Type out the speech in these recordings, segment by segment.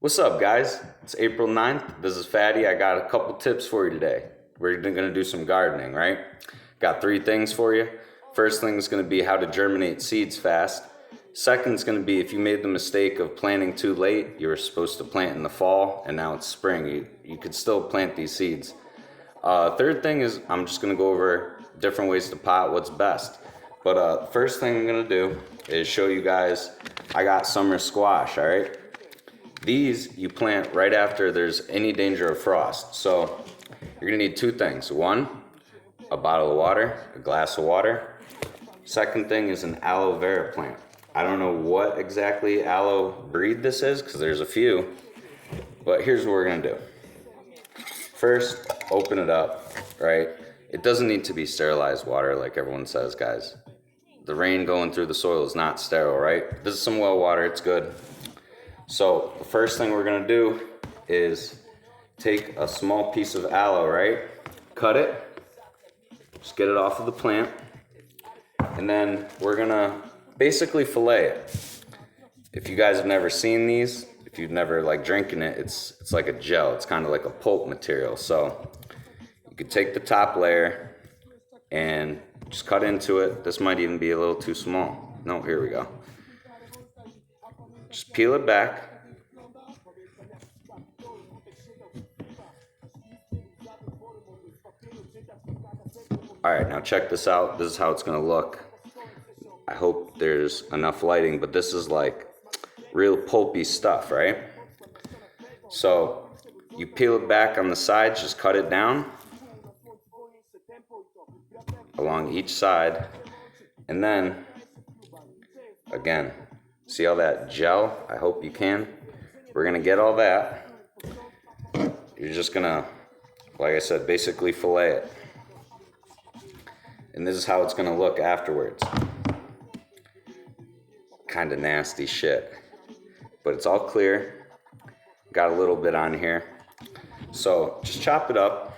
What's up, guys? It's April 9th. This is Fatty. I got a couple tips for you today. We're going to do some gardening, right? Got 3 things for you. First thing is going to be how to germinate seeds fast. Second is going to be if you made the mistake of planting too late, you were supposed to plant in the fall and now it's spring. You could still plant these seeds. Third thing is I'm just going to go over different ways to pot, what's best. But first thing I'm going to do is show you guys, I got summer squash, all right? These you plant right after there's any danger of frost. So you're gonna need 2 things. 1, a bottle of water, a glass of water. Second thing is an aloe vera plant. I don't know what exactly aloe breed this is because there's a few, but here's what we're gonna do. First, open it up, right? It doesn't need to be sterilized water like everyone says, guys. The rain going through the soil is not sterile, right? This is some well water, it's good. So the first thing we're gonna do is take a small piece of aloe, right? Cut it, just get it off of the plant, and then we're gonna basically fillet it. If you guys have never seen these, if you've never drinking it, it's like a gel. It's kind of like a pulp material. So you could take the top layer and just cut into it. This might even be a little too small. No, here we go. Just peel it back. All right, now check this out. This is how it's gonna look. I hope there's enough lighting, but this is like real pulpy stuff, right? So you peel it back on the sides, just cut it down along each side, and then again, see all that gel? I hope you can. We're gonna get all that. You're just gonna, like I said, basically fillet it. And this is how it's gonna look afterwards. Kinda nasty shit. But it's all clear. Got a little bit on here. So just chop it up,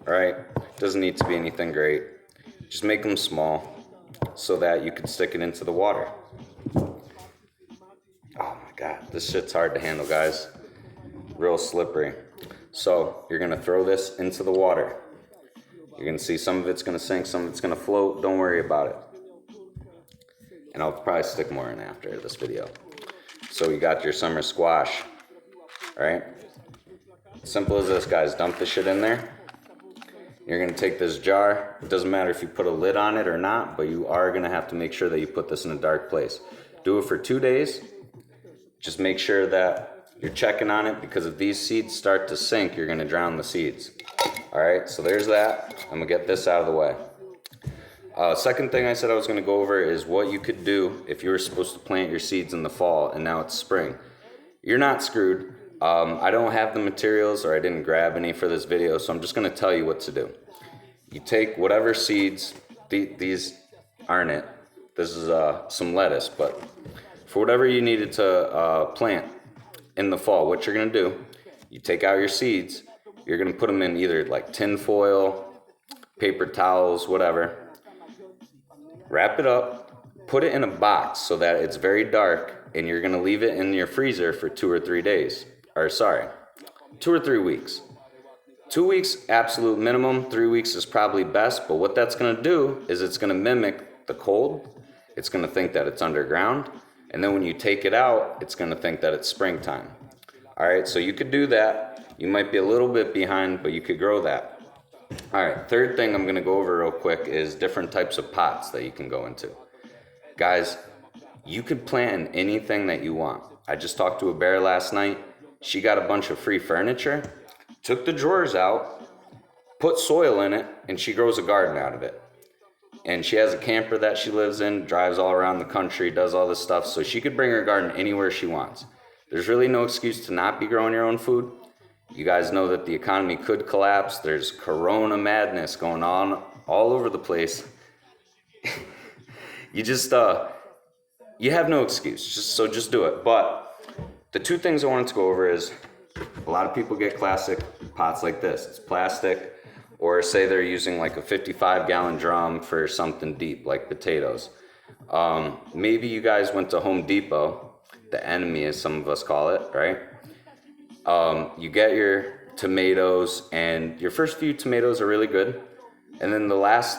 all right? Doesn't need to be anything great. Just make them small so that you can stick it into the water. Oh my God, this shit's hard to handle, guys. Real slippery. So you're gonna throw this into the water. You're gonna see some of it's gonna sink, some of it's gonna float. Don't worry about it. And I'll probably stick more in after this video. So you got your summer squash, right? Simple as this, guys. Dump the shit in there. You're gonna take this jar. It doesn't matter if you put a lid on it or not, but you are gonna have to make sure that you put this in a dark place. Do it for 2 days. Just make sure that you're checking on it, because if these seeds start to sink, you're gonna drown the seeds. All right, so there's that. I'm gonna get this out of the way. Second thing I said I was gonna go over is what you could do if you were supposed to plant your seeds in the fall and now it's spring. You're not screwed. I don't have the materials, or I didn't grab any for this video, so I'm just gonna tell you what to do. You take whatever seeds, these aren't it. This is some lettuce, but for whatever you needed to plant in the fall, what you're gonna do, you take out your seeds, you're gonna put them in either like tin foil, paper towels, whatever. Wrap it up, put it in a box so that it's very dark, and you're gonna leave it in your freezer for 2 or 3 days. Or sorry, 2 or 3 weeks. 2 weeks, absolute minimum. 3 weeks is probably best, but what that's gonna do is it's gonna mimic the cold. It's gonna think that it's underground, and then when you take it out, it's gonna think that it's springtime. All right, so you could do that. You might be a little bit behind, but you could grow that. All right, third thing I'm gonna go over real quick is different types of pots that you can go into. Guys, you could plant in anything that you want. I just talked to a bear last night. She got a bunch of free furniture, took the drawers out, put soil in it, and she grows a garden out of it. And she has a camper that she lives in, drives all around the country, does all this stuff, so she could bring her garden anywhere she wants. There's really no excuse to not be growing your own food. You guys know that the economy could collapse. There's corona madness going on all over the place. You just, you have no excuse, so just do it. But the 2 things I wanted to go over is a lot of people get classic pots like this. It's plastic, or say they're using like a 55-gallon drum for something deep like potatoes. Maybe you guys went to Home Depot, the enemy as some of us call it, right? You get your tomatoes, and your first few tomatoes are really good. And then the last,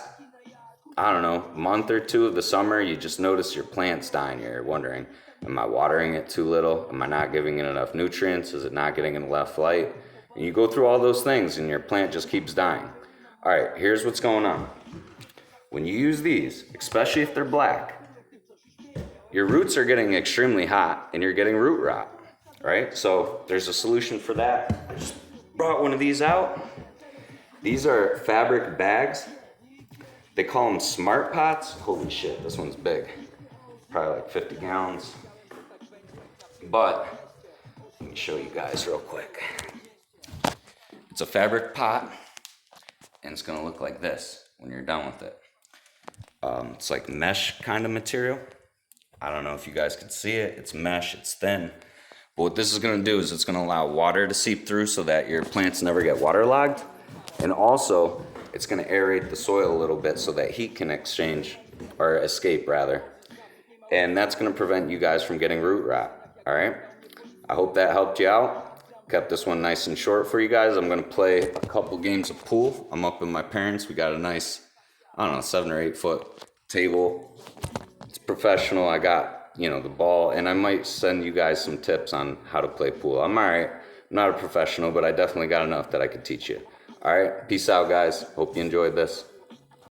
I don't know, month or two of the summer, you just notice your plant's dying. You're wondering, am I watering it too little? Am I not giving it enough nutrients? Is it not getting enough light? And you go through all those things and your plant just keeps dying. All right, here's what's going on. When you use these, especially if they're black, your roots are getting extremely hot and you're getting root rot, right? So there's a solution for that. I just brought one of these out. These are fabric bags. They call them smart pots. Holy shit, this one's big. Probably like 50 gallons. But let me show you guys real quick. It's a fabric pot, and it's gonna look like this when you're done with it. It's like mesh kind of material. I don't know if you guys can see it. It's mesh, it's thin. But what this is gonna do is it's gonna allow water to seep through so that your plants never get waterlogged. And also, it's gonna aerate the soil a little bit so that heat can escape rather. And that's gonna prevent you guys from getting root rot, all right? I hope that helped you out. Kept this one nice and short for you guys. I'm gonna play a couple games of pool. I'm up with my parents. We got a nice, I don't know, 7 or 8 foot table. It's professional. I got, the ball, and I might send you guys some tips on how to play pool. I'm all right. I'm not a professional, but I definitely got enough that I could teach you. All right, peace out, guys. Hope you enjoyed this.